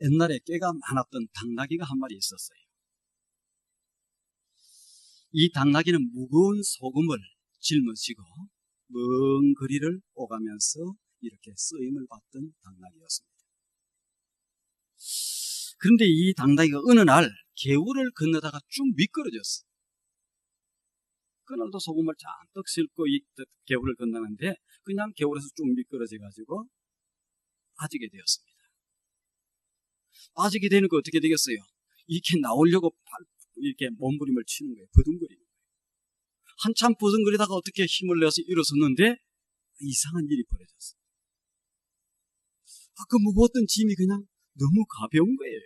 옛날에 깨가 많았던 당나귀가 한 마리 있었어요. 이 당나귀는 무거운 소금을 짊어지고 먼 거리를 오가면서 이렇게 쓰임을 받던 당나귀였습니다. 그런데 이 당나귀가 어느 날 개울을 건너다가 쭉 미끄러졌어요. 그날도 소금을 잔뜩 싣고 이 개울을 건너는데 그냥 개울에서 쭉 미끄러져가지고 빠지게 되었습니다. 빠지게 되니까 어떻게 되겠어요? 이렇게 나오려고 이렇게 몸부림을 치는 거예요. 버둥거리는 거예요. 한참 버둥거리다가 어떻게 힘을 내서 일어섰는데 이상한 일이 벌어졌어요. 그 무거웠던 짐이 그냥 너무 가벼운 거예요.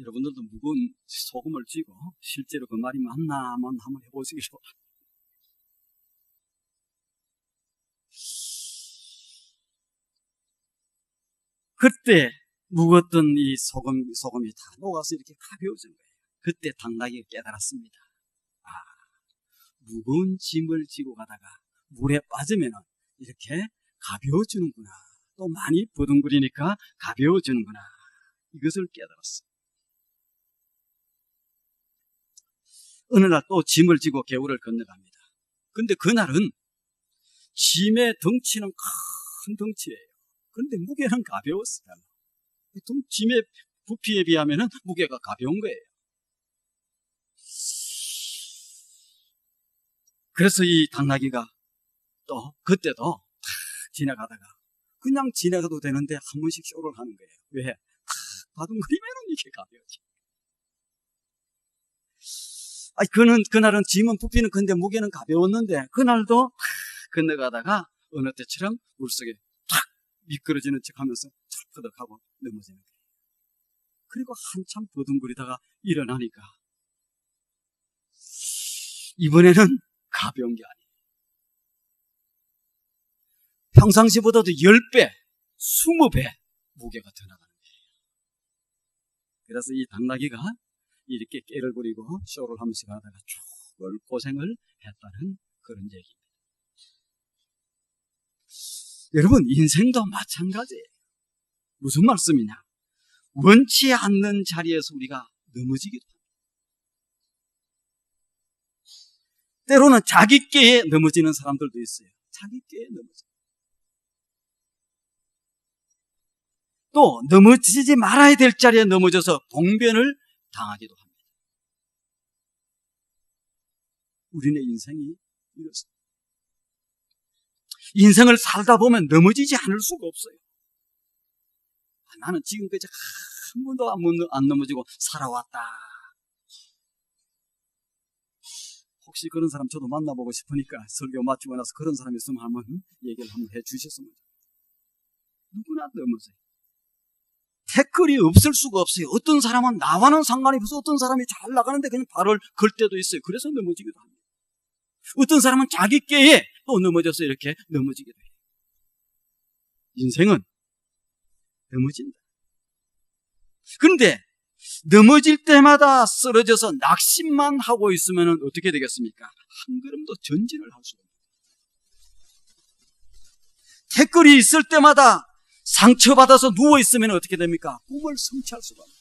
여러분들도 무거운 소금을 쥐고 실제로 그 말이 맞나만 한번 해보시기 바랍니다. 그때 무거웠던 이 소금이 다 녹아서 이렇게 가벼워진 거예요. 그때 당나귀가 깨달았습니다. 무거운 짐을 지고 가다가 물에 빠지면 이렇게 가벼워지는구나. 또 많이 버둥거리니까 가벼워지는구나. 이것을 깨달았어요. 어느 날 또 짐을 지고 개울을 건너갑니다. 근데 그날은 짐의 덩치는 큰 덩치예요. 그런데 무게는 가벼웠어요. 짐의 부피에 비하면 무게가 가벼운 거예요. 그래서 이 당나귀가 또 그때도 지나가다가 그냥 지나가도 되는데 한 번씩 쇼를 하는 거예요. 왜? 바둥거리면 이렇게 가벼워져. 그날은 짐은 부피는 큰데 무게는 가벼웠는데 그날도 건너가다가 어느 때처럼 물속에 탁 미끄러지는 척하면서 탁 퍼덕하고 넘어지는 거예요. 그리고 한참 버둥거리다가 일어나니까 이번에는 가벼운 게 아니에요. 평상시보다도 10배, 20배 무게가 더 나가는 거예요. 그래서 이 당나귀가 이렇게 깨를 부리고 쇼를 하면서 가다가 죽을 고생을 했다는 그런 얘기입니다. 여러분, 인생도 마찬가지예요. 무슨 말씀이냐? 원치 않는 자리에서 우리가 넘어지기도 합니다. 때로는 자기 꾀에 넘어지는 사람들도 있어요. 자기 꾀에 넘어져요. 또 넘어지지 말아야 될 자리에 넘어져서 봉변을 당하기도 합니다. 우리네 인생이 이렇습니다. 인생을 살다 보면 넘어지지 않을 수가 없어요. 나는 지금까지 한 번도 안 넘어지고 살아왔다. 혹시 그런 사람 저도 만나보고 싶으니까 설교 마치고 나서 그런 사람이 있으면 한번 얘기를 한번 해주셨으면 좋겠어요. 누구나 넘어져요. 태클이 없을 수가 없어요. 어떤 사람은 나와는 상관이 없어. 어떤 사람이 잘 나가는데 그냥 발을 걸 때도 있어요. 그래서 넘어지기도 합니다. 어떤 사람은 자기 꾀에 또 넘어져서 이렇게 넘어지기도 해요. 인생은 넘어진다. 그런데 넘어질 때마다 쓰러져서 낙심만 하고 있으면 어떻게 되겠습니까? 한 걸음도 전진을 할 수가 없어요. 태클이 있을 때마다 상처받아서 누워있으면 어떻게 됩니까? 꿈을 성취할 수가 없어요.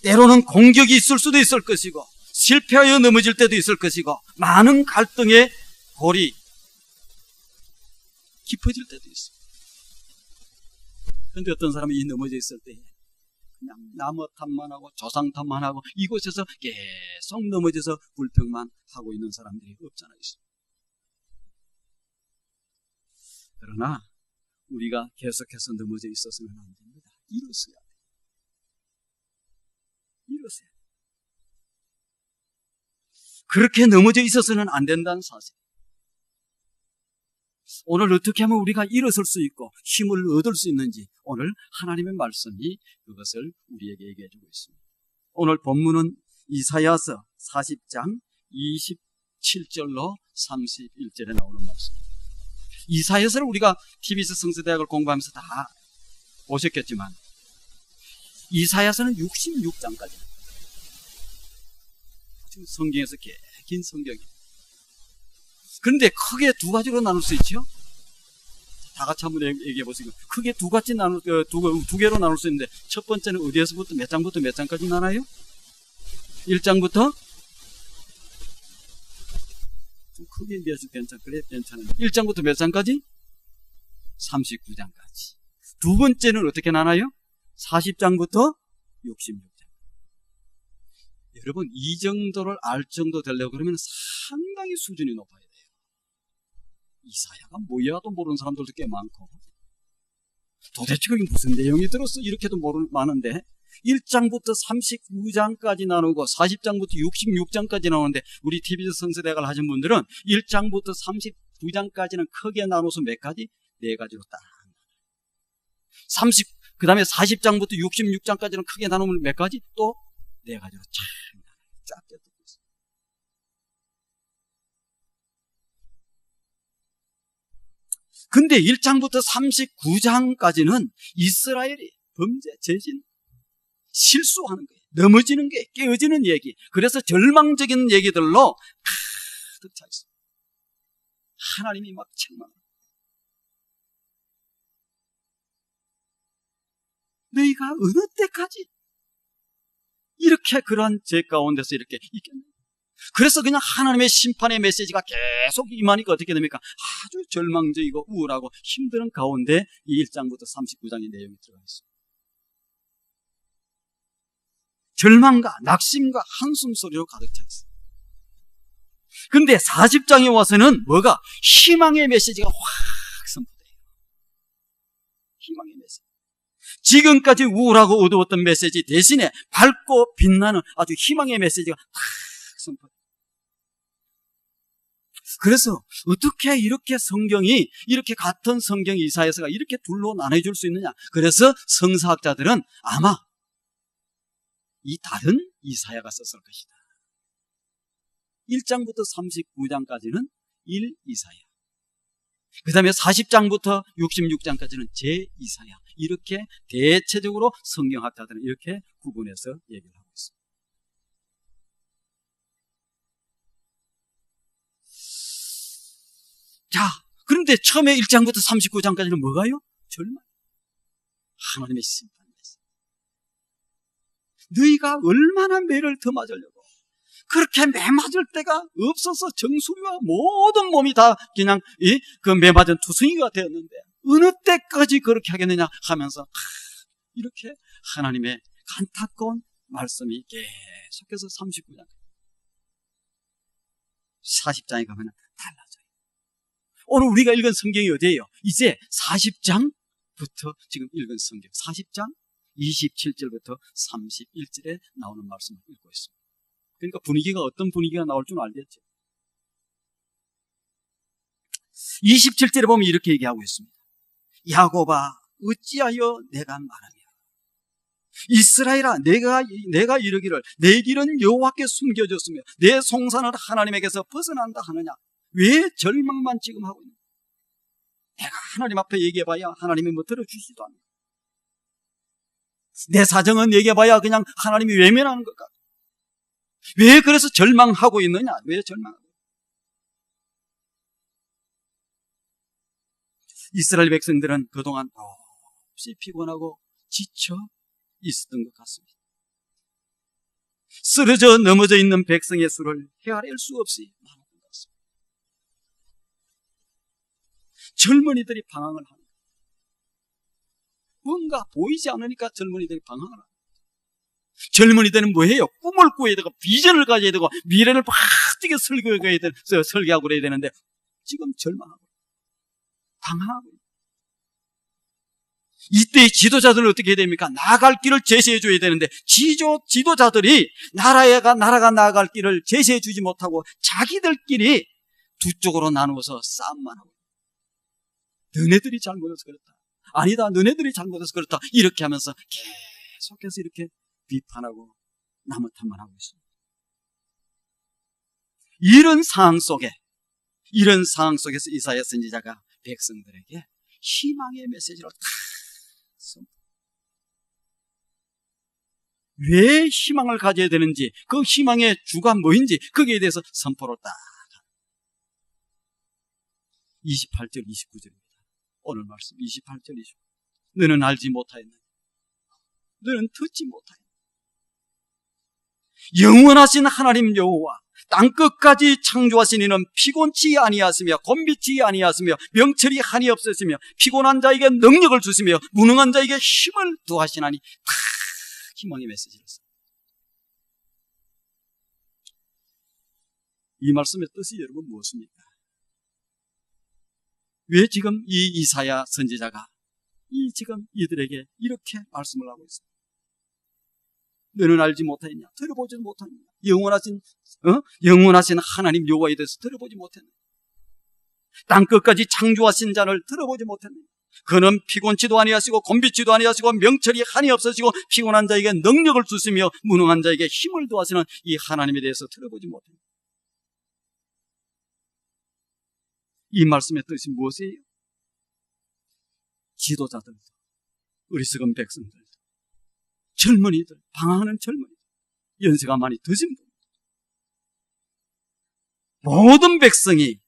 때로는 공격이 있을 수도 있을 것이고 실패하여 넘어질 때도 있을 것이고 많은 갈등의 골이 깊어질 때도 있어요. 그런데 어떤 사람이 이 넘어져 있을 때 그냥 나무 탓만 하고 조상 탓만 하고 이곳에서 계속 넘어져서 불평만 하고 있는 사람들이 없잖아요. 그러나 우리가 계속해서 넘어져 있어서는 안 됩니다. 일어서야 돼요. 일어서야 돼요. 그렇게 넘어져 있어서는 안 된다는 사실. 오늘 어떻게 하면 우리가 일어설 수 있고 힘을 얻을 수 있는지 오늘 하나님의 말씀이 그것을 우리에게 얘기해 주고 있습니다. 오늘 본문은 이사야서 40장 27절로 31절에 나오는 말씀입니다. 이사야서를 우리가 TBS 성서대학을 공부하면서 다 보셨겠지만 이사야서는 66장까지 지금 성경에서 긴 성경이에요. 그런데 크게 두 가지로 나눌 수 있죠? 다 같이 한번 얘기해 보세요. 크게 두 개로 나눌 수 있는데, 첫 번째는 어디에서부터, 몇 장부터 몇 장까지 나눠요? 1장부터? 좀 크게 얘기해서 괜찮은데. 1장부터 몇 장까지? 39장까지. 두 번째는 어떻게 나눠요? 40장부터 66장. 여러분, 이 정도를 알 정도 되려고 그러면 상당히 수준이 높아야 돼요. 이사야가 뭐야도 모르는 사람들도 꽤 많고, 도대체 그게 무슨 내용이 들었어? 이렇게도 많은데, 1장부터 39장까지 나누고 40장부터 66장까지 나오는데, 우리 TBS 성서대학을 하신 분들은 1장부터 39장까지는 크게 나눠서 몇 가지? 4가지로 딱. 그 다음에 40장부터 66장까지는 크게 나누면 몇 가지? 또 4가지로 쫙 듣고 있어요. 근데 1장부터 39장까지는 이스라엘이 범죄, 죄진, 실수하는 거예요. 넘어지는 게, 깨어지는 얘기. 그래서 절망적인 얘기들로 가득 차 있어요. 하나님이 막 책망합니다. 너희가 어느 때까지 이렇게 그러한 죄 가운데서 이렇게 있겠냐? 그래서 그냥 하나님의 심판의 메시지가 계속 임하니까 어떻게 됩니까? 아주 절망적이고 우울하고 힘든 가운데 이 1장부터 39장의 내용이 들어가 있습니다. 절망과 낙심과 한숨 소리로 가득 차 있어요. 근데 40장에 와서는 뭐가? 희망의 메시지가 확 선포돼요. 희망의 메시지. 지금까지 우울하고 어두웠던 메시지 대신에 밝고 빛나는 아주 희망의 메시지가 확 선포돼요. 그래서 어떻게 이렇게 성경이, 이렇게 같은 성경 이사야서가 이렇게 둘로 나눠줄 수 있느냐? 그래서 성사학자들은 아마 이 다른 이사야가 썼을 것이다. 1장부터 39장까지는 1이사야. 그 다음에 40장부터 66장까지는 제2사야. 이렇게 대체적으로 성경학자들은 이렇게 구분해서 얘기를 하고 있습니다. 자, 그런데 처음에 1장부터 39장까지는 뭐가요? 절망. 하나님의 심판 메시지. 너희가 얼마나 매를 더 맞으려고. 그렇게 매 맞을 때가 없어서 정수리와 모든 몸이 다 그냥 매 맞은 투성이가 되었는데 어느 때까지 그렇게 하겠느냐 하면서 이렇게 하나님의 안타까운 말씀이 계속해서 39장 40장에 가면 달라져요. 오늘 우리가 읽은 성경이 어디예요? 이제 40장부터 지금 읽은 성경 40장 27절부터 31절에 나오는 말씀을 읽고 있습니다. 그러니까 분위기가 어떤 분위기가 나올 줄 알겠죠. 27절에 보면 이렇게 얘기하고 있습니다. 야곱아 어찌하여 내가 말하며 이스라엘아 내가 이르기를 내 길은 여호와께 숨겨졌으며 내 송사는 하나님에게서 벗어난다 하느냐. 왜 절망만 지금 하고 있느냐. 내가 하나님 앞에 얘기해봐야 하나님이 뭐 들어주시지도 않는 내 사정은 얘기해봐야 그냥 하나님이 외면하는 것 같아. 왜 그래서 절망하고 있느냐? 왜 절망하고? 이스라엘 백성들은 그동안 없이 피곤하고 지쳐 있었던 것 같습니다. 쓰러져 넘어져 있는 백성의 수를 헤아릴 수 없이 많았던 것 같습니다. 젊은이들이 방황을 하는 거예요. 뭔가 보이지 않으니까 젊은이들이 방황을 하는 거예요. 젊은이들은 뭐해요? 꿈을 꾸어야 되고 비전을 가져야 되고 미래를 확되게 설계하고 그래야 되는데 지금 절망하고 방황하고 이때 지도자들은 어떻게 해야 됩니까? 나아갈 길을 제시해 줘야 되는데 지도자들이 나라가 나아갈 길을 제시해 주지 못하고 자기들끼리 두 쪽으로 나누어서 싸움만 하고 너네들이 잘못해서 그렇다. 아니다. 너네들이 잘못해서 그렇다. 이렇게 하면서 계속해서 이렇게 비판하고 나무 탓만 하고 있습니다. 이런 상황 속에서 이사야 선지자가 백성들에게 희망의 메시지를 왜 희망을 가져야 되는지, 그 희망의 주가 뭐인지 거기에 대해서 선포를 딱. 28절, 29절입니다. 오늘 말씀 28절, 29절. 너는 알지 못하였느냐? 너는 듣지 못하였느냐? 영원하신 하나님 여호와 땅끝까지 창조하신 이는 피곤치 아니하시며 곤비치 아니하시며 명철이 한이 없으시며 피곤한 자에게 능력을 주시며 무능한 자에게 힘을 더하시나니 다 희망의 메시지를 씁니다. 이 말씀의 뜻이 여러분 무엇입니까? 왜 지금 이 이사야 선지자가 지금 이들에게 이렇게 말씀을 하고 있습니다? 너는 알지 못하였냐? 들어보지 못하느냐? 영원하신 하나님 여호와에 대해서 들어보지 못했느냐? 땅끝까지 창조하신 자를 들어보지 못했느냐? 그는 피곤치도 아니하시고 곤비치도 아니하시고 명철이 한이 없으시고 피곤한 자에게 능력을 주시며 무능한 자에게 힘을 더하시는 이 하나님에 대해서 들어보지 못했느냐? 이 말씀의 뜻이 무엇이에요? 지도자들, 어리석은 백성들, 젊은이들, 방황하는 젊은이들, 연세가 많이 드신 분, 모든 백성이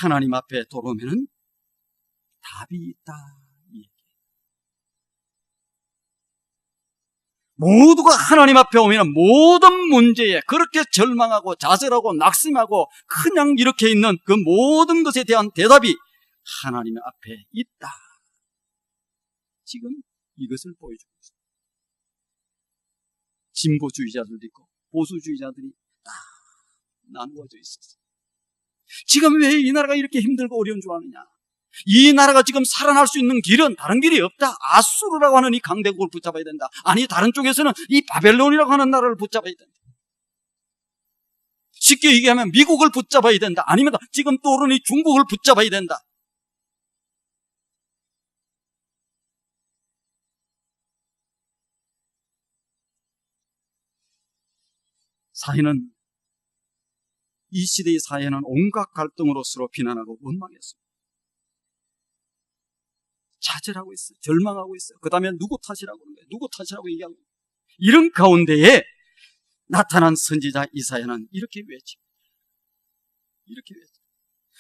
하나님 앞에 돌아오면 답이 있다. 모두가 하나님 앞에 오면 모든 문제에 그렇게 절망하고 좌절하고 낙심하고 그냥 이렇게 있는 그 모든 것에 대한 대답이 하나님 앞에 있다. 지금 이것을 보여주고 있습니다. 진보주의자들도 있고 보수주의자들이 다 나누어져 있었어요. 지금 왜 이 나라가 이렇게 힘들고 어려운 줄 아느냐? 이 나라가 지금 살아날 수 있는 길은 다른 길이 없다. 아수르라고 하는 이 강대국을 붙잡아야 된다. 아니, 다른 쪽에서는 이 바벨론이라고 하는 나라를 붙잡아야 된다. 쉽게 얘기하면 미국을 붙잡아야 된다. 아니면 지금 떠오르는 이 중국을 붙잡아야 된다. 사회는, 이 시대의 사회는 온갖 갈등으로 서로 비난하고 원망했습니다. 좌절하고 있어요. 절망하고 있어요. 그 다음에 누구 탓이라고 그러는 거예요. 누구 탓이라고 얘기하고 있어요. 이런 가운데에 나타난 선지자 이사야는 이렇게 외칩니다. 이렇게 외칩니다.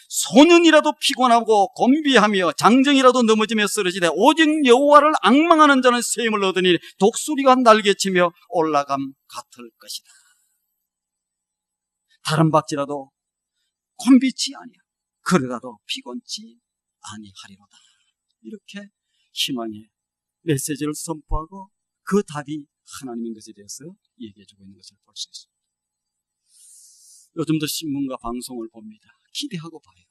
소년이라도 피곤하고 곤비하며 장정이라도 넘어지며 쓰러지되 오직 여호와를 앙망하는 자는 새 힘을 얻으니 독수리가 날개치며 올라감 같을 것이다. 다른 박지라도 곤비치 아니야. 그러라도 피곤치 아니하리로다. 이렇게 희망의 메시지를 선포하고 그 답이 하나님인 것에 대해서 얘기해주고 있는 것을 볼 수 있습니다. 요즘도 신문과 방송을 봅니다. 기대하고 봐요.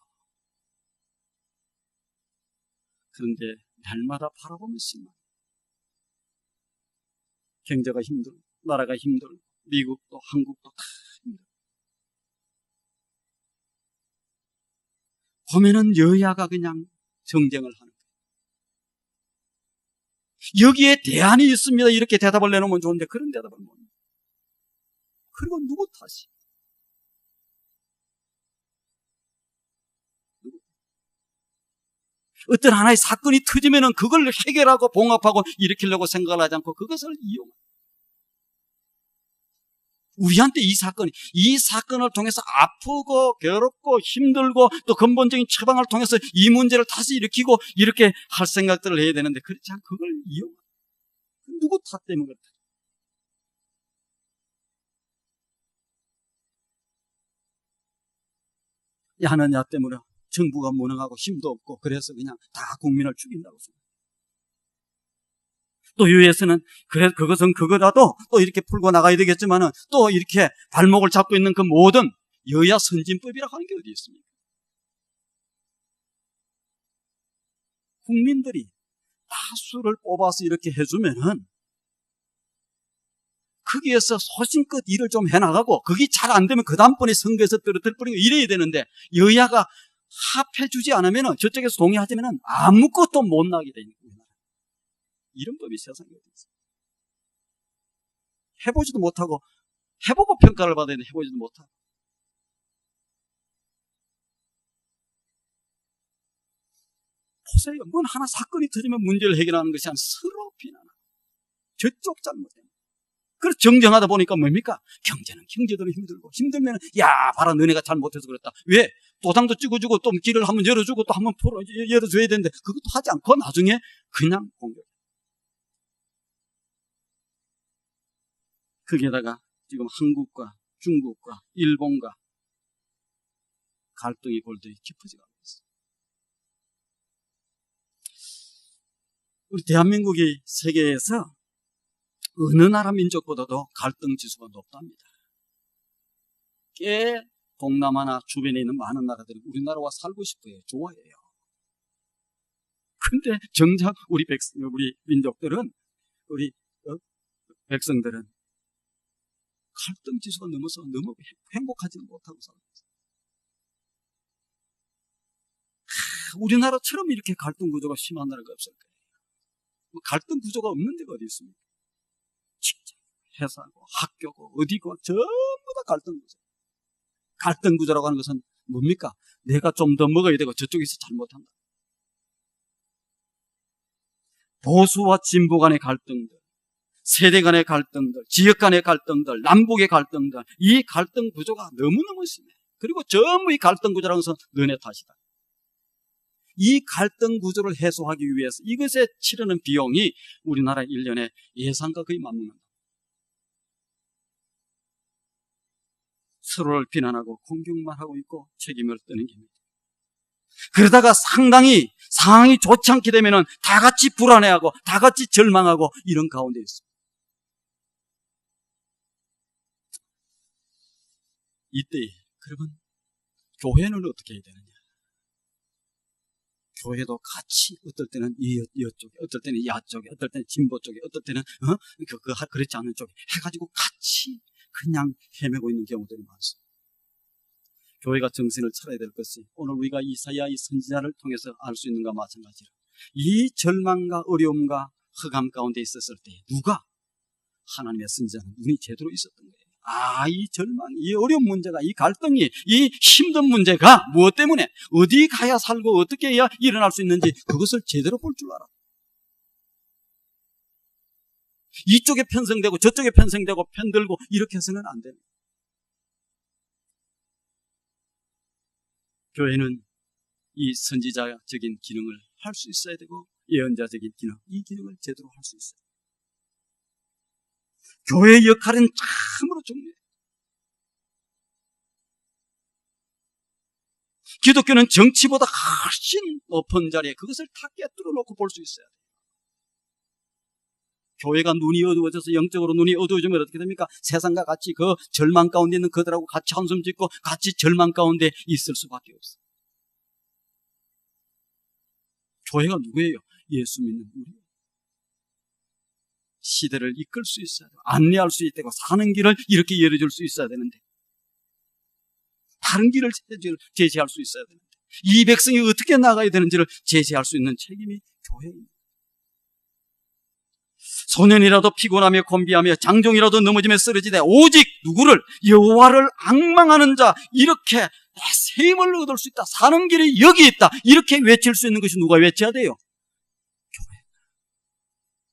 그런데 날마다 바라보면 신망. 경제가 힘들고 나라가 힘들고 미국도 한국도 다 힘들고 보면은 여야가 그냥 정쟁을 하는 거예요. 여기에 대안이 있습니다. 이렇게 대답을 내놓으면 좋은데 그런 대답을 못 해요. 그리고 누구 탓이? 어떤 하나의 사건이 터지면은 그걸 해결하고 봉합하고 일으키려고 생각을 하지 않고 그것을 이용합니다. 우리한테 이 사건을 통해서 아프고 괴롭고 힘들고 또 근본적인 처방을 통해서 이 문제를 다시 일으키고 이렇게 할 생각들을 해야 되는데 그렇지 않고 그걸 이용합니다. 누구 탓 때문에 그렇다. 야는 야 때문에 정부가 무능하고 힘도 없고 그래서 그냥 다 국민을 죽인다고 생각합니다. 또 유에서는 그래 그것은 그거라도 또 이렇게 풀고 나가야 되겠지만은 또 이렇게 발목을 잡고 있는 그 모든 여야 선진법이라고 하는 게 어디 있습니까? 국민들이 다수를 뽑아서 이렇게 해주면은 거기에서 소신껏 일을 좀 해나가고 그게 잘 안 되면 그 다음번에 선거에서 떨어뜨리고 이래야 되는데 여야가 합해주지 않으면은 저쪽에서 동의하자면은 아무것도 못 나게 되니까. 이런 법이 세상에 어디 있어요? 해보지도 못하고 해보고 평가를 받아야 되는데 해보지도 못하고 보세요. 뭔 하나 사건이 터지면 문제를 해결하는 것이 아니라 서로 비난하고 저쪽 잘못된 그래서 정정하다 보니까 뭡니까? 경제는 경제대로 힘들고, 힘들면 야 봐라 너네가 잘못해서 그랬다. 왜? 도장도 찍어주고 또 길을 한번 열어주고 또 한번 열어줘야 되는데 그것도 하지 않고 나중에 그냥 공격. 거기에다가 지금 한국과 중국과 일본과 갈등이 골똘히 깊어져가고 있어요. 우리 대한민국이 세계에서 어느 나라 민족보다도 갈등 지수가 높답니다. 꽤 동남아나 주변에 있는 많은 나라들이 우리나라와 살고 싶어요. 좋아해요. 근데 정작 우리 민족들은, 우리 백성들은 갈등 지수가 넘어서 너무 행복하지는 못하고 살아요. 우리나라처럼 이렇게 갈등 구조가 심한 나라가 없을 거예요. 갈등 구조가 없는 데가 어디 있습니까? 직장, 회사고 학교고 어디고 전부 다 갈등 구조. 갈등 구조라고 하는 것은 뭡니까? 내가 좀 더 먹어야 되고 저쪽에서 잘못한다. 보수와 진보 간의 갈등들, 세대 간의 갈등들, 지역 간의 갈등들, 남북의 갈등들, 이 갈등 구조가 너무너무 심해. 그리고 전부 이 갈등 구조라는 것은 너네 탓이다. 이 갈등 구조를 해소하기 위해서 이것에 치르는 비용이 우리나라 1년에 예산과 거의 맞먹는다. 서로를 비난하고 공격만 하고 있고 책임을 떠는 겁니다. 그러다가 상황이 좋지 않게 되면은 다 같이 불안해하고 다 같이 절망하고 이런 가운데 있습니다. 이때 그러면 교회는 어떻게 해야 되느냐? 교회도 같이 어떨 때는 이쪽에, 어떨 때는 야쪽에, 어떨 때는 진보 쪽에, 어떨 때는 그렇지 않은 쪽에 해가지고 같이 그냥 헤매고 있는 경우들이 많습니다. 교회가 정신을 차려야 될 것이 오늘 우리가 이사야 이 선지자를 통해서 알 수 있는 것과 마찬가지로 이 절망과 어려움과 흑암 가운데 있었을 때 누가 하나님의 선지자는 눈이 제대로 있었던 거예요. 이 절망, 이 어려운 문제가, 이 갈등이, 이 힘든 문제가 무엇 때문에 어디 가야 살고 어떻게 해야 일어날 수 있는지 그것을 제대로 볼 줄 알아. 이쪽에 편성되고 저쪽에 편성되고 편들고 이렇게 해서는 안 됩니다. 교회는 이 선지자적인 기능을 할 수 있어야 되고 예언자적인 기능, 이 기능을 제대로 할 수 있어요. 교회의 역할은 참으로 중요해요. 기독교는 정치보다 훨씬 높은 자리에 그것을 다 깨뚫어 놓고 볼 수 있어야 돼요. 교회가 눈이 어두워져서 영적으로 눈이 어두워지면 어떻게 됩니까? 세상과 같이 그 절망 가운데 있는 그들하고 같이 한숨 짓고 같이 절망 가운데 있을 수밖에 없어요. 교회가 누구예요? 예수 믿는 우리. 시대를 이끌 수 있어야 돼요. 안내할 수 있고 사는 길을 이렇게 열어줄 수 있어야 되는데 다른 길을 제시할 수 있어야 되는데 이 백성이 어떻게 나가야 되는지를 제시할 수 있는 책임이 교회입니다. 소년이라도 피곤하며 곤비하며 장종이라도 넘어지며 쓰러지되 오직 누구를? 여호와를 앙망하는 자, 이렇게 새 힘을 얻을 수 있다, 사는 길이 여기 있다, 이렇게 외칠 수 있는 것이 누가 외쳐야 돼요? 교회.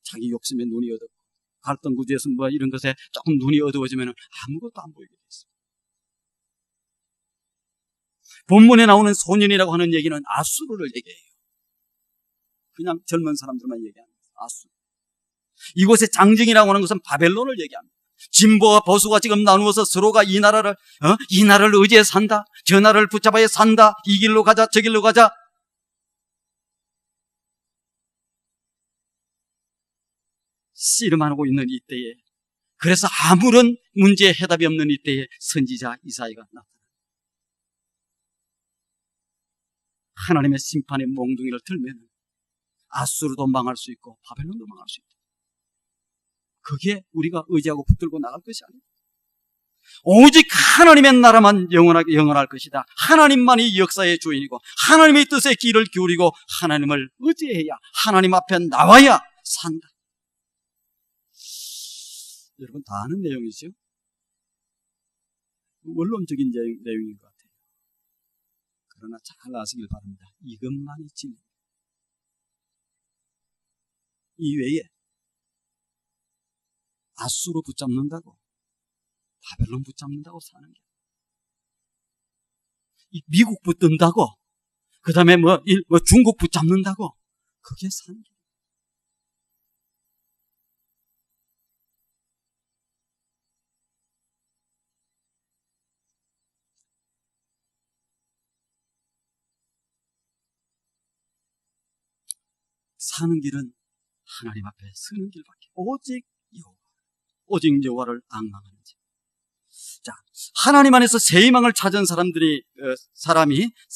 자기 욕심에 눈이 어둡고 갈등 구조에서 뭐 이런 것에 조금 눈이 어두워지면 아무것도 안 보이게 됐어요. 본문에 나오는 소년이라고 하는 얘기는 아수르를 얘기해요. 그냥 젊은 사람들만 얘기합니다. 아수르. 이곳의 장정이라고 하는 것은 바벨론을 얘기합니다. 진보와 보수가 지금 나누어서 서로가 이 나라를 의지해 산다, 저 나라를 붙잡아야 산다, 이 길로 가자, 저 길로 가자. 씨름하고 있는 이때에, 그래서 아무런 문제에 해답이 없는 이때에 선지자 이사야가 나타납니다. 하나님의 심판의 몽둥이를 들면 아수르도 망할 수 있고 바벨론도 망할 수 있다. 그게 우리가 의지하고 붙들고 나갈 것이 아닙니다. 오직 하나님의 나라만 영원할 것이다. 하나님만이 역사의 주인이고 하나님의 뜻에 귀를 기울이고 하나님을 의지해야, 하나님 앞에 나와야 산다. 여러분 다 아는 내용이죠? 원론적인 내용인 것 같아요. 그러나 잘 아시길 바랍니다. 이것만이 진리입니다. 이 외에 아수르 붙잡는다고, 바벨론 붙잡는다고 사는 게, 미국 붙든다고, 그 다음에 중국 붙잡는다고, 그게 사는 게. 사는 길은 하나님 앞에 서는 길밖에, 오직 여호와를 앙망하는 자. 자, 하나님 안에서 새 희망을 찾은 사람이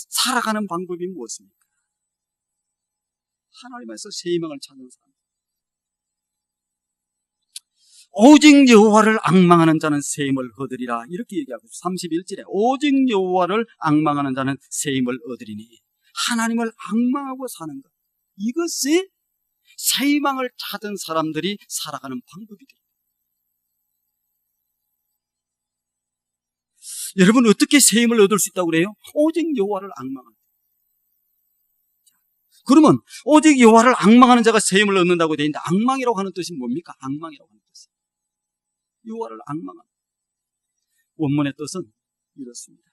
살아가는 방법이 무엇입니까? 하나님 안에서 새 희망을 찾는 사람. 오직 여호와를 앙망하는 자는 새 힘을 얻으리라. 이렇게 얘기하고 31절에 오직 여호와를 앙망하는 자는 새 힘을 얻으리니, 하나님을 앙망하고 사는 것, 이것이 새 희망을 찾은 사람들이 살아가는 방법이 됩니다. 여러분, 어떻게 새 힘을 얻을 수 있다고 그래요? 오직 여호와를 앙망하는. 그러면 오직 여호와를 앙망하는 자가 새 힘을 얻는다고 되어 있는데, 앙망이라고 하는 뜻이 뭡니까? 앙망이라고 하는 뜻이 여호와를 앙망하는. 원문의 뜻은 이렇습니다.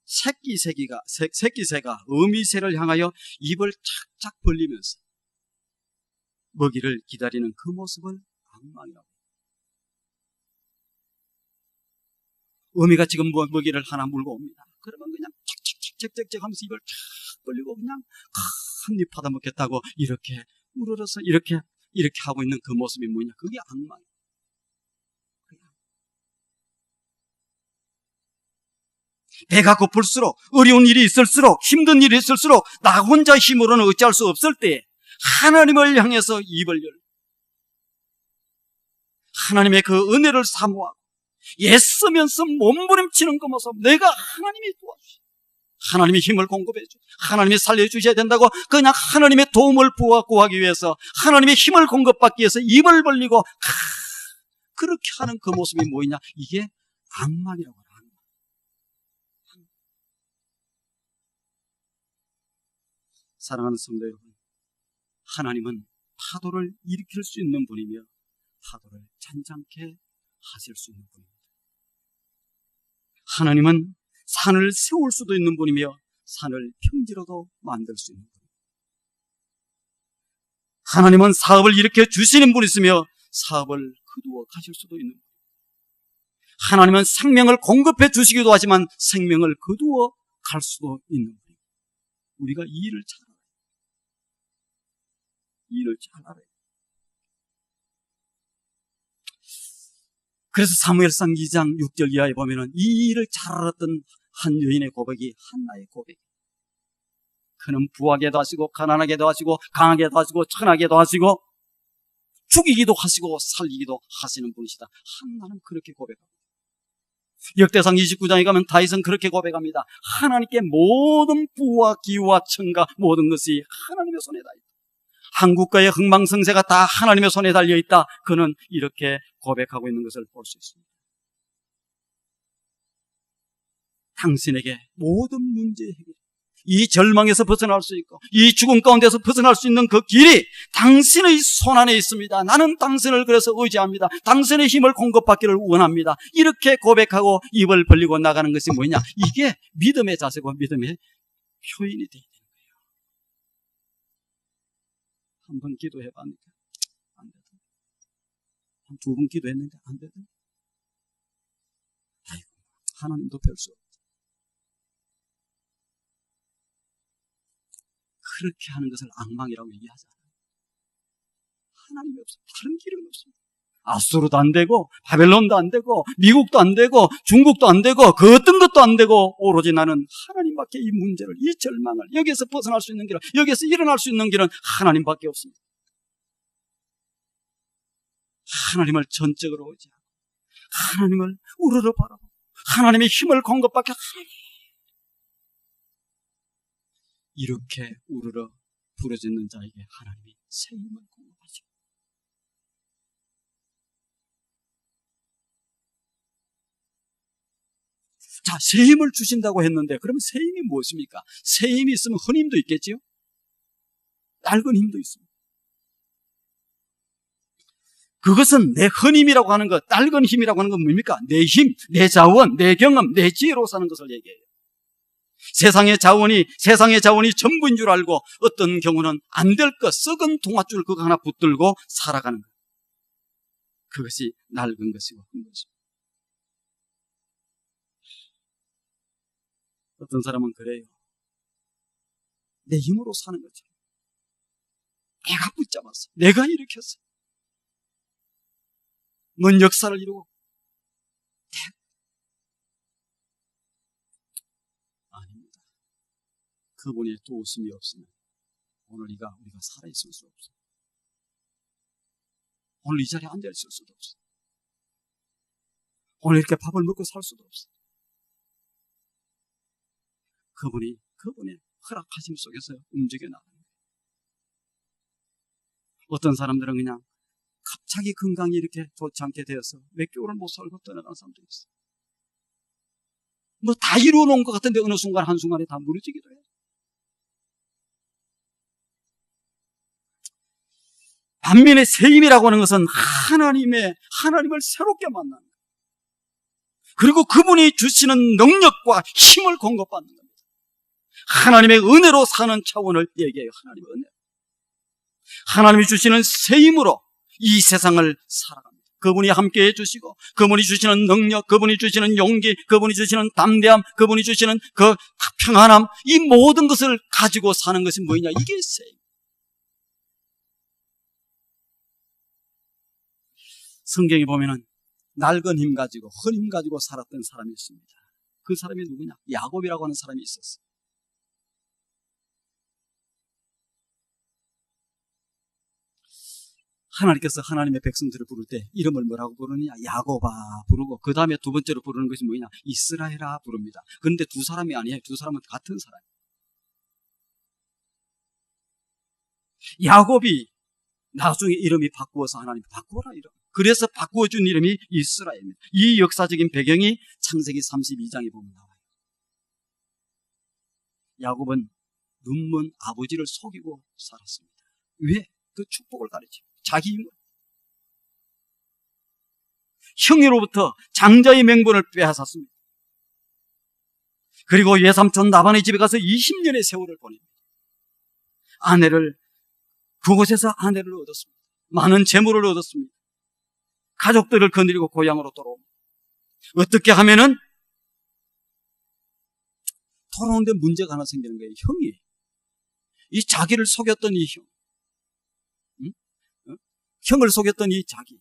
새끼새가 어미새를 향하여 입을 착착 벌리면서 먹이를 기다리는 그 모습을 앙망이라고. 어미가 지금 먹이를 하나 물고 옵니다. 그러면 그냥 짹짹짹짹 하면서 입을 착 벌리고 그냥 한 입 받아 먹겠다고 이렇게 우러러서 이렇게 하고 있는 그 모습이 뭐냐? 그게 앙망이에요. 배가 고플수록, 어려운 일이 있을수록, 힘든 일이 있을수록 나 혼자 힘으로는 어찌할 수 없을 때 하나님을 향해서 입을 열고 하나님의 그 은혜를 사모하고 애쓰면서 몸부림치는 그 모습, 내가 하나님이 도와주시, 하나님의 힘을 공급해 주, 하나님이 살려주셔야 된다고 그냥 하나님의 도움을 구하기 위해서, 하나님의 힘을 공급받기 위해서 입을 벌리고 그렇게 하는 그 모습이 뭐냐? 이게 앙망이라고 합니다. 사랑하는 성도 여러분, 하나님은 파도를 일으킬 수 있는 분이며 파도를 잔잔케 하실 수 있는 분입니다. 하나님은 산을 세울 수도 있는 분이며 산을 평지로도 만들 수 있는 분입니다. 하나님은 사업을 일으켜 주시는 분이시며 사업을 거두어 가실 수도 있는 분입니다. 하나님은 생명을 공급해 주시기도 하지만 생명을 거두어 갈 수도 있는 분입니다. 우리가 이 일을 잘 알아요. 그래서 사무엘상 2장 6절 이하에 보면은 이 일을 잘 알았던 한 여인의 고백이 한나의 고백. 그는 부하게도 하시고 가난하게도 하시고 강하게도 하시고 천하게도 하시고 죽이기도 하시고 살리기도 하시는 분이시다. 한나는 그렇게 고백합니다. 역대상 29장에 가면 다윗은 그렇게 고백합니다. 하나님께 모든 부와 기와 천가 모든 것이 하나님의 손에 다 있다. 한국과의 흥망성쇠가 다 하나님의 손에 달려있다. 그는 이렇게 고백하고 있는 것을 볼 수 있습니다. 당신에게 모든 문제의 해결, 이 절망에서 벗어날 수 있고 이 죽음 가운데서 벗어날 수 있는 그 길이 당신의 손 안에 있습니다. 나는 당신을 그래서 의지합니다. 당신의 힘을 공급받기를 원합니다. 이렇게 고백하고 입을 벌리고 나가는 것이 뭐냐? 이게 믿음의 자세고 믿음의 표현이 되어야 되는 거예요. 한 번 기도해봤는데 안 되더라. 한 두 번 기도했는데 안 되더라. 아이고, 하나님도 별 수 없다. 그렇게 하는 것을 악망이라고 얘기하잖아요. 하나님이 없습니다. 다른 길은 없습니다. 아수르도 안 되고 바벨론도 안 되고 미국도 안 되고 중국도 안 되고 그 어떤 것도 안 되고 오로지 나는 하나님밖에 이 문제를, 이 절망을, 여기에서 벗어날 수 있는 길은, 여기에서 일어날 수 있는 길은 하나님밖에 없습니다. 하나님을 전적으로 의지하고 하나님을 우러러 바라보고 하나님의 힘을 공급받게 하나님, 이렇게 우러러 부르짖는 자에게 하나님이 새 힘을 공급하시고, 자, 새 힘을 주신다고 했는데 그러면 새 힘이 무엇입니까? 새 힘이 있으면 헌 힘도 있겠지요? 낡은 힘도 있습니다. 그것은 내 헌힘이라고 하는 것, 낡은 힘이라고 하는 건 뭡니까? 내 힘, 내 자원, 내 경험, 내 지혜로 사는 것을 얘기해요. 세상의 자원이 전부인 줄 알고 어떤 경우는 안 될 것, 썩은 동아줄 그거 하나 붙들고 살아가는 것. 그것이 낡은 것이고 한 것입니다. 어떤 사람은 그래요. 내 힘으로 사는 거죠. 내가 붙잡았어. 내가 일으켰어. 뭔 역사를 이루고. 아닙니다. 그분의 도우심이 없으면 오늘 우리가 살아있을 수 없어요. 오늘 이 자리에 앉아있을 수도 없어요. 오늘 이렇게 밥을 먹고 살 수도 없어요. 그분의 허락하심 속에서 움직여 나가는 거예요. 어떤 사람들은 그냥 갑자기 건강이 이렇게 좋지 않게 되어서 몇 개월을 못 살고 떠나가는 사람도 있어요. 뭐 다 이루어 놓은 것 같은데 어느 순간 한순간에 다 무너지기도 해요. 반면에 새 힘이라고 하는 것은 하나님을 새롭게 만나는 거예요. 그리고 그분이 주시는 능력과 힘을 공급받는 겁니다. 하나님의 은혜로 사는 차원을 얘기해요. 하나님의 은혜. 하나님이 주시는 새 힘으로 이 세상을 살아갑니다. 그분이 함께 해주시고, 그분이 주시는 능력, 그분이 주시는 용기, 그분이 주시는 담대함, 그분이 주시는 그 평안함, 이 모든 것을 가지고 사는 것이 뭐냐? 이게 새 힘. 성경에 보면은 낡은 힘 가지고 헌 힘 가지고 살았던 사람이 있습니다. 그 사람이 누구냐? 야곱이라고 하는 사람이 있었어요. 하나님께서 하나님의 백성들을 부를 때 이름을 뭐라고 부르느냐? 야곱아 부르고, 그 다음에 두 번째로 부르는 것이 뭐냐? 이스라엘아 부릅니다. 그런데 두 사람이 아니에요. 두 사람은 같은 사람이에요. 야곱이 나중에 이름이 바꾸어서 하나님 바꾸어라 이름. 그래서 바꾸어준 이름이 이스라엘입니다. 이 역사적인 배경이 창세기 32장에 보면 나와요. 야곱은 눈먼 아버지를 속이고 살았습니다. 왜? 그 축복을 가르치고 자기 힘으로. 형으로부터 장자의 명분을 빼앗았습니다. 그리고 외삼촌 라반의 집에 가서 20년의 세월을 보냅니다. 그곳에서 아내를 얻었습니다. 많은 재물을 얻었습니다. 가족들을 거느리고 고향으로 돌아옵니다. 어떻게 하면은 돌아오는데 문제가 하나 생기는 거예요. 형이 이 자기를 속였던 이 형, 형을 속였던 이 자기,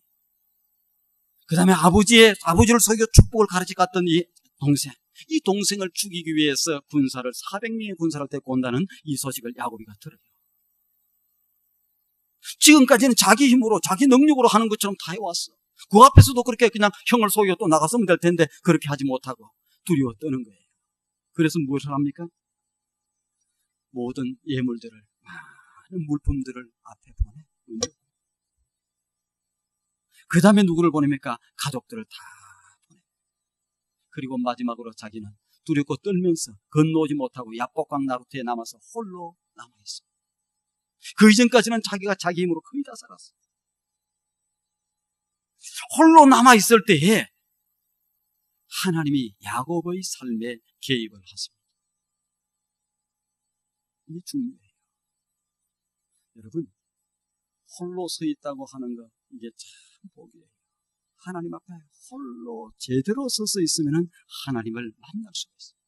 그 다음에 아버지를 속여 축복을 가르쳐 갔던 이 동생, 이 동생을 죽이기 위해서 400명의 군사를 데리고 온다는 이 소식을 야곱이가 들어요. 지금까지는 자기 힘으로 자기 능력으로 하는 것처럼 다 해왔어. 그 앞에서도 그렇게 그냥 형을 속여 또 나갔으면 될 텐데 그렇게 하지 못하고 두려워 떠는 거예요. 그래서 무엇을 합니까? 모든 예물들을, 많은 물품들을 앞에 보내. 그 다음에 누구를 보냅니까? 가족들을 다 보내. 그리고 마지막으로 자기는 두렵고 떨면서 건너오지 못하고 야복강 나루트에 남아서 홀로 남아있어. 그 이전까지는 자기가 자기 힘으로 거의 다 살았어. 홀로 남아있을 때에 하나님이 야곱의 삶에 개입을 하십니다. 이게 중요해요. 여러분, 홀로 서 있다고 하는 거, 이게 참 복이에요. 하나님 앞에 홀로 제대로 서서 있으면 하나님을 만날 수가 있어요.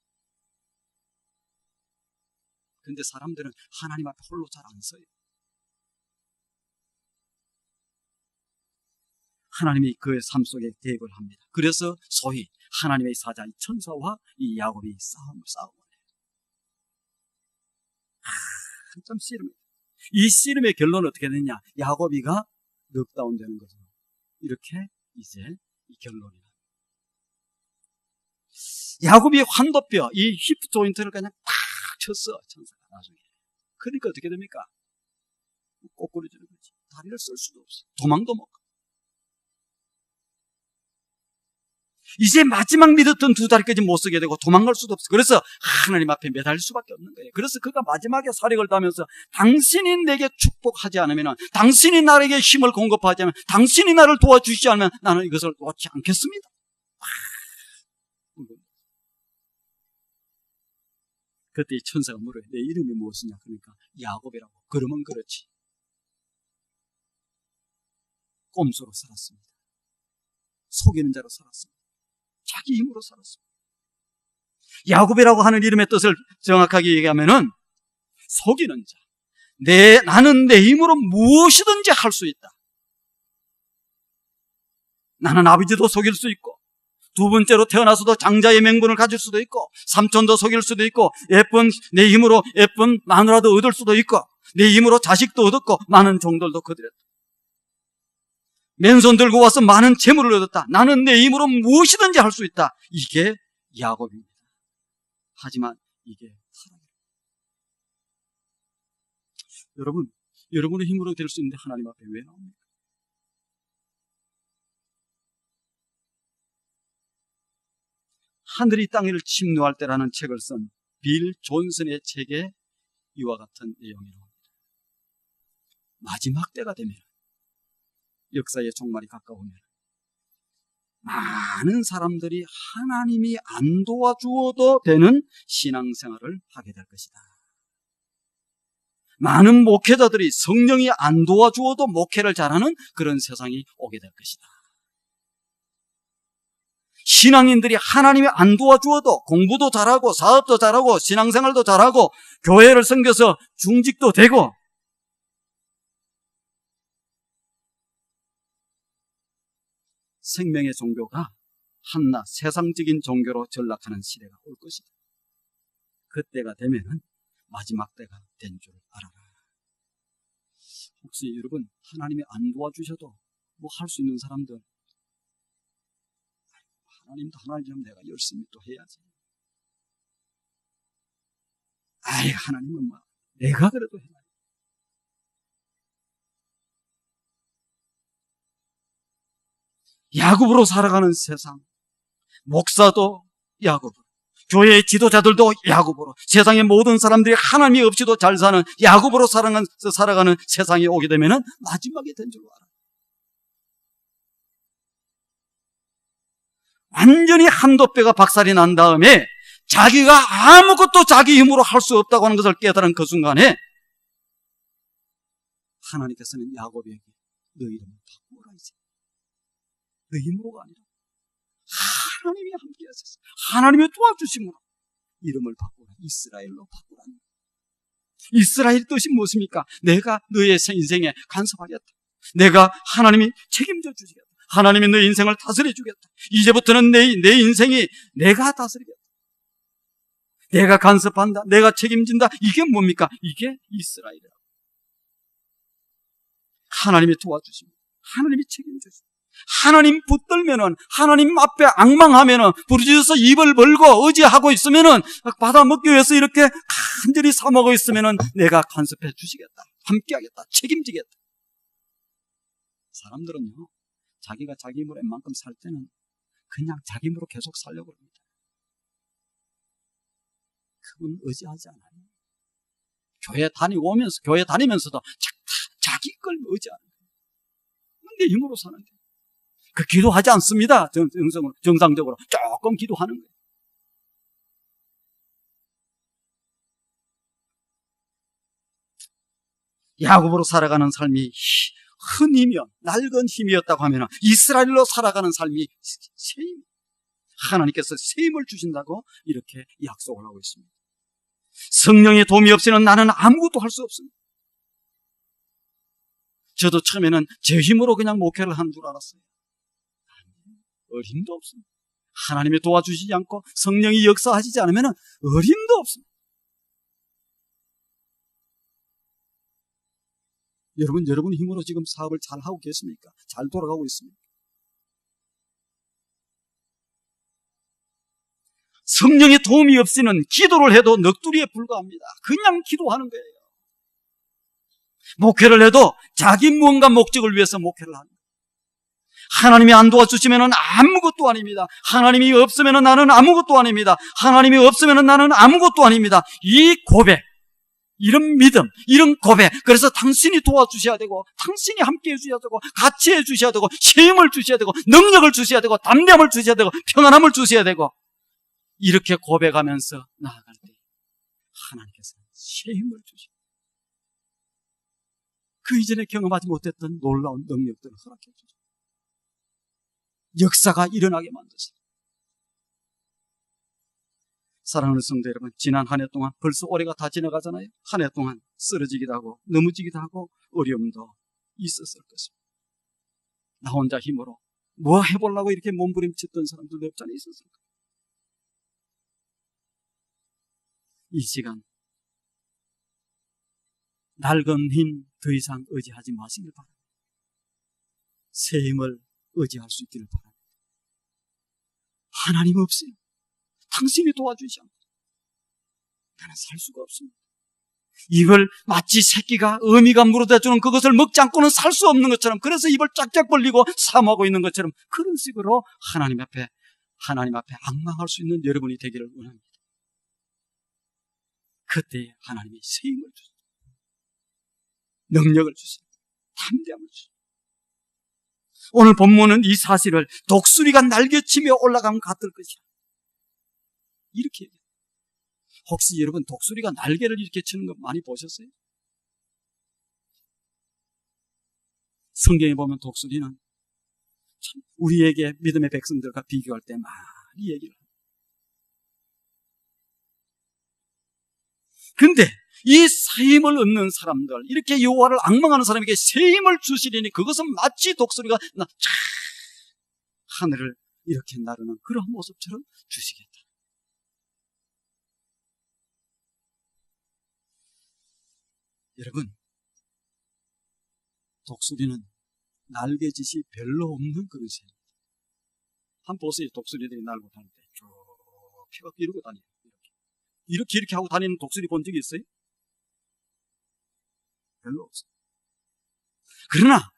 그런데 사람들은 하나님 앞에 홀로 잘 안 서요. 하나님이 그의 삶 속에 개입을 합니다. 그래서 소위 하나님의 사자, 이 천사와 이 야곱이 싸움을 해요. 참 씨름이에요. 이 씨름의 결론은 어떻게 되느냐? 야곱이가 넉다운 되는 거죠. 이렇게 이제 이 결론이 나요. 야곱이 환도뼈, 이 힙 조인트를 그냥 팍 쳤어, 천사가 나중에. 그러니까 어떻게 됩니까? 꼬꾸리지는 거지. 다리를 쓸 수도 없어. 도망도 못 가. 이제 마지막 믿었던 2다리까지 못 서게 되고 도망갈 수도 없어. 그래서 하나님 앞에 매달릴 수밖에 없는 거예요. 그래서 그가 마지막에 사력을 다하면서 당신이 내게 축복하지 않으면, 당신이 나에게 힘을 공급하지 않으면, 당신이 나를 도와주시지 않으면 나는 이것을 놓지 않겠습니다. 그때 이 천사가 물어요. 내 이름이 무엇이냐? 그러니까 야곱이라고. 그러면 그렇지. 꼼수로 살았습니다. 속이는 자로 살았습니다. 자기 힘으로 살았습니다. 야곱이라고 하는 이름의 뜻을 정확하게 얘기하면은 속이는 자. 나는 내 힘으로 무엇이든지 할 수 있다. 나는 아버지도 속일 수 있고, 두 번째로 태어나서도 장자의 명분을 가질 수도 있고, 삼촌도 속일 수도 있고, 내 힘으로 예쁜 마누라도 얻을 수도 있고, 내 힘으로 자식도 얻었고, 많은 종들도 거두렸다. 맨손 들고 와서 많은 재물을 얻었다. 나는 내 힘으로 무엇이든지 할 수 있다. 이게 야곱입니다. 하지만 이게 사랑입니다. 여러분, 여러분의 힘으로 될 수 있는데 하나님 앞에 왜 나옵니까? 하늘이 땅을 침노할 때라는 책을 쓴 빌 존슨의 책에 이와 같은 내용이 나옵니다. 마지막 때가 되면, 역사의 종말이 가까우면 많은 사람들이 하나님이 안 도와주어도 되는 신앙생활을 하게 될 것이다. 많은 목회자들이 성령이 안 도와주어도 목회를 잘하는 그런 세상이 오게 될 것이다. 신앙인들이 하나님이 안 도와주어도 공부도 잘하고 사업도 잘하고 신앙생활도 잘하고 교회를 섬겨서 중직도 되고 생명의 종교가 한낱 세상적인 종교로 전락하는 시대가 올 것이다. 그때가 되면은 마지막 때가 된 줄 알아라. 혹시 여러분 하나님이 안 도와주셔도 뭐 할 수 있는 사람들, 하나님도 하나님 내가 열심히 또 해야지. 하나님은 내가 그래도 해야 돼. 야곱으로 살아가는 세상, 목사도 야곱으로, 교회의 지도자들도 야곱으로, 세상의 모든 사람들이 하나님이 없이도 잘 사는 야곱으로 살아가는 세상이 오게 되면 마지막이 된 줄 알아. 완전히 한도뼈가 박살이 난 다음에 자기가 아무것도 자기 힘으로 할 수 없다고 하는 것을 깨달은 그 순간에 하나님께서는 야곱에게 너 이름을 바꾸어라. 이제 너 힘으로가 아니라 하나님이 함께 하셨어. 하나님의 도와주심으로 이름을 바꾸라. 이스라엘로 바꾸라는 거예요. 이스라엘 뜻이 무엇입니까? 내가 너의 인생에 간섭하겠다. 내가 하나님이 책임져 주시겠다. 하나님이 너의 인생을 다스려 주겠다. 이제부터는 내 인생이 내가 다스리겠다. 내가 간섭한다. 내가 책임진다. 이게 뭡니까? 이게 이스라엘이라고. 하나님이 도와주십니다. 하나님이 책임져 주십니다. 하나님 붙들면은, 하나님 앞에 앙망하면은, 부르짖어서 입을 벌고 의지하고 있으면은, 받아먹기 위해서 이렇게 간절히 사먹고 있으면은 내가 간섭해 주시겠다. 함께하겠다. 책임지겠다. 사람들은요, 자기가 자기 힘으로 웬만큼 살 때는 그냥 자기 힘으로 계속 살려고 합니다. 그분 의지하지 않아요. 교회 다니면서도 자기 걸 의지하는 거예요. 내 힘으로 사는데. 그 기도하지 않습니다. 정상적으로. 조금 기도하는 거예요. 야곱으로 살아가는 삶이 흔히면 낡은 힘이었다고 하면 이스라엘로 살아가는 삶이 새 힘. 하나님께서 새 힘을 주신다고 이렇게 약속을 하고 있습니다. 성령의 도움이 없이는 나는 아무것도 할 수 없습니다. 저도 처음에는 제 힘으로 그냥 목회를 하는 줄 알았어요. 어림도 없습니다. 하나님이 도와주시지 않고 성령이 역사하시지 않으면 어림도 없습니다. 여러분 힘으로 지금 사업을 잘 하고 계십니까? 잘 돌아가고 있습니까? 성령의 도움이 없이는 기도를 해도 넋두리에 불과합니다. 그냥 기도하는 거예요. 목회를 해도 자기 무언가 목적을 위해서 목회를 하는 거예요. 하나님이 안 도와주시면 아무것도 아닙니다. 하나님이 없으면 나는 아무것도 아닙니다. 하나님이 없으면 나는 아무것도 아닙니다. 이 고백, 이런 믿음, 이런 고백, 그래서 당신이 도와주셔야 되고, 당신이 함께 해주셔야 되고, 같이 해주셔야 되고, 힘을 주셔야 되고, 능력을 주셔야 되고, 담대함을 주셔야 되고, 평안함을 주셔야 되고, 이렇게 고백하면서 나아갈 때 하나님께서 힘을 주셔요. 그 이전에 경험하지 못했던 놀라운 능력들을 허락해 주죠. 역사가 일어나게 만드세요. 사랑하는 성도 여러분, 지난 한 해 동안 벌써 올해가 다 지나가잖아요. 한 해 동안 쓰러지기도 하고 넘어지기도 하고 어려움도 있었을 것입니다. 나 혼자 힘으로 뭐 해보려고 이렇게 몸부림쳤던 사람들도 없잖아요. 있었을 거예요. 이 시간 낡은 힘 더 이상 의지하지 마시길 바랍니다. 새 힘을 의지할 수 있기를 바랍니다. 하나님 없어요. 당신이 도와주지 않고 나는 살 수가 없습니다. 입을 마치 새끼가 어미가 물어대주는 그것을 먹지 않고는 살 수 없는 것처럼, 그래서 입을 쫙쫙 벌리고 사모하고 있는 것처럼, 그런 식으로 하나님 앞에 앙망할 수 있는 여러분이 되기를 원합니다. 그때 하나님이 새 힘을 주십니다. 능력을 주십니다. 담대함을 주십니다. 오늘 본문은 이 사실을 독수리가 날개치며 올라가면 같을 것이라 이렇게 얘기해요. 혹시 여러분 독수리가 날개를 이렇게 치는 거 많이 보셨어요? 성경에 보면 독수리는 참 우리에게 믿음의 백성들과 비교할 때 많이 얘기를 합니다. 근데 이 새 힘을 얻는 사람들, 이렇게 여호와를 앙망하는 사람에게 새 힘을 주시리니 그것은 마치 독수리가 하늘을 이렇게 나르는 그런 모습처럼 주시겠다. 여러분, 독수리는 날개짓이 별로 없는 그런 새입니다. 한번 보세요. 독수리들이 날고 다닐 때 쭉 피가 이러고 다녀요. 이렇게 하고 다니는 독수리 본 적이 있어요? 별로 없어요. 그러나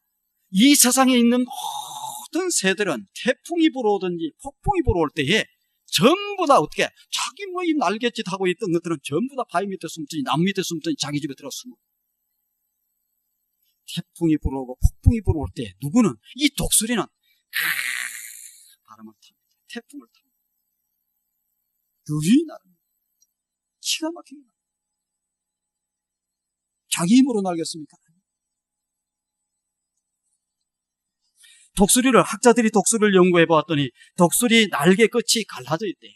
이 세상에 있는 모든 새들은 태풍이 불어오든지 폭풍이 불어올 때에 전부 다 어떻게 자기 이 날갯짓 하고 있던 것들은 전부 다 바위 밑에 숨든지 나무 밑에 숨든지 자기 집에 들어 숨어. 태풍이 불어오고 폭풍이 불어올 때 누구는 이 독수리는 바람을 탑니다. 태풍을 탑니다. 유리 나릅니다. 기가 막히게 나릅니다. 자기 힘으로 날겠습니까? 독수리를, 학자들이 독수리를 연구해 보았더니 독수리 날개 끝이 갈라져 있대요.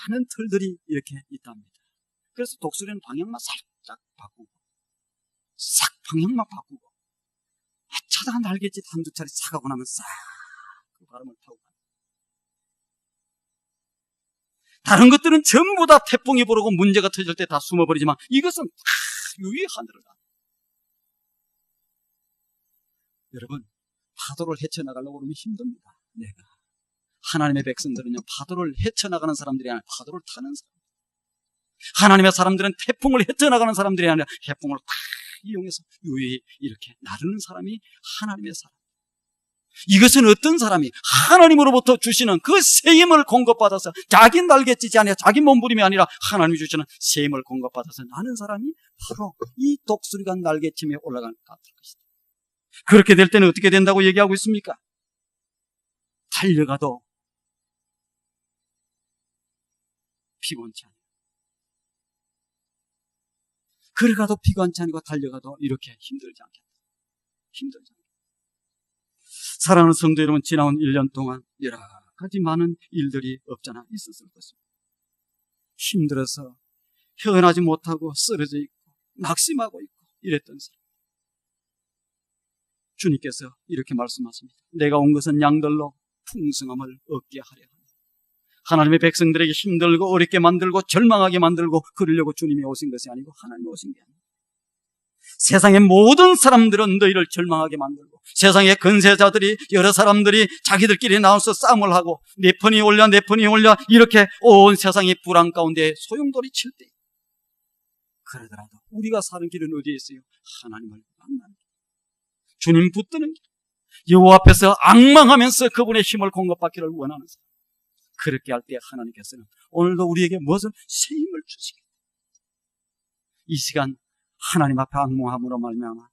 가는 털들이 이렇게 있답니다. 그래서 독수리는 방향만 살짝 바꾸고 싹 방향만 바꾸고 차다가 날갯짓 한두 차례 차가고 나면 싹 그 바람을 타고 가요. 다른 것들은 전부 다 태풍이 불어오고 문제가 터질 때 다 숨어버리지만 이것은 다 유유히 하늘을 가. 여러분, 파도를 헤쳐나가려고 그러면 힘듭니다. 내가. 하나님의 백성들은요, 파도를 헤쳐나가는 사람들이 아니라 파도를 타는 사람. 하나님의 사람들은 태풍을 헤쳐나가는 사람들이 아니라 태풍을 다 이용해서 유유히 이렇게 나르는 사람이 하나님의 사람. 이것은 어떤 사람이 하나님으로부터 주시는 그 새 힘을 공급받아서 자기 날갯짓이 아니라 자기 몸부림이 아니라 하나님이 주시는 새 힘을 공급받아서 나는 사람이 바로 이 독수리가 날개치며 올라가는 것 같을 것이다. 그렇게 될 때는 어떻게 된다고 얘기하고 있습니까? 달려가도 피곤치 않아요. 걸어가도 피곤치 않고 달려가도 이렇게 힘들지 않겠다. 힘들지 않겠다. 사랑하는 성도 여러분, 지나온 1년 동안 여러 가지 많은 일들이 없잖아 있었을 것입니다. 힘들어서 헤어나지 못하고 쓰러져 있고 낙심하고 있고 이랬던 사람. 주님께서 이렇게 말씀하십니다. 내가 온 것은 양들로 풍성함을 얻게 하려 합니다. 하나님의 백성들에게 힘들고 어렵게 만들고 절망하게 만들고 그러려고 주님이 오신 것이 아니고 하나님이 오신 게 아닙니다. 세상의 모든 사람들은 너희를 절망하게 만들고 세상의 근세자들이 여러 사람들이 자기들끼리 나와서 싸움을 하고 내 편이 올려 이렇게 온 세상이 불안 가운데 소용돌이 칠 때 그러더라도 우리가 사는 길은 어디에 있어요? 하나님을 만나는 길. 주님 붙드는 길, 여호와 앞에서 앙망하면서 그분의 힘을 공급받기를 원하는 사람, 그렇게 할 때 하나님께서는 오늘도 우리에게 무엇을? 새 힘을 주시겠다. 이 시간 하나님 앞에 앙망함으로 말미암아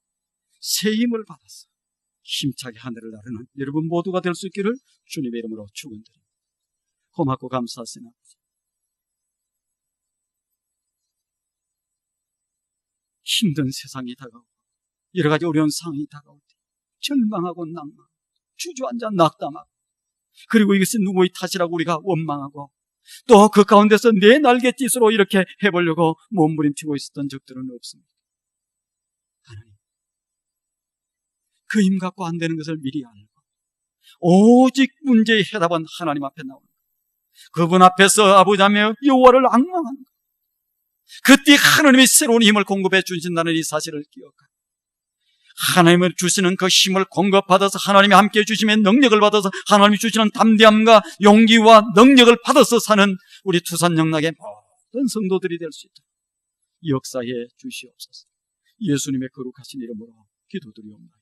새 힘을 받아서 힘차게 하늘을 나르는 여러분 모두가 될 수 있기를 주님의 이름으로 축원드립니다. 고맙고 감사하시나 아버지, 힘든 세상이 다가오고 여러 가지 어려운 상황이 다가올 때 절망하고 낭망, 주저앉아 낙담하고, 그리고 이것이 누구의 탓이라고 우리가 원망하고, 또 그 가운데서 내 날갯짓으로 이렇게 해보려고 몸부림치고 있었던 적들은 없습니다. 하나님, 그 힘 갖고 안 되는 것을 미리 알고 오직 문제의 해답은 하나님 앞에 나오는 것, 그분 앞에서 아버지며 여호와를 앙망하는 것, 그때 하나님이 새로운 힘을 공급해 주신다는 이 사실을 기억하고, 하나님을 주시는 그 힘을 공급받아서 하나님이 함께해 주심의 능력을 받아서 하나님이 주시는 담대함과 용기와 능력을 받아서 사는 우리 두산영락의 모든 성도들이 될 수 있도록 역사해 주시옵소서. 예수님의 거룩하신 이름으로 기도드리옵나이다.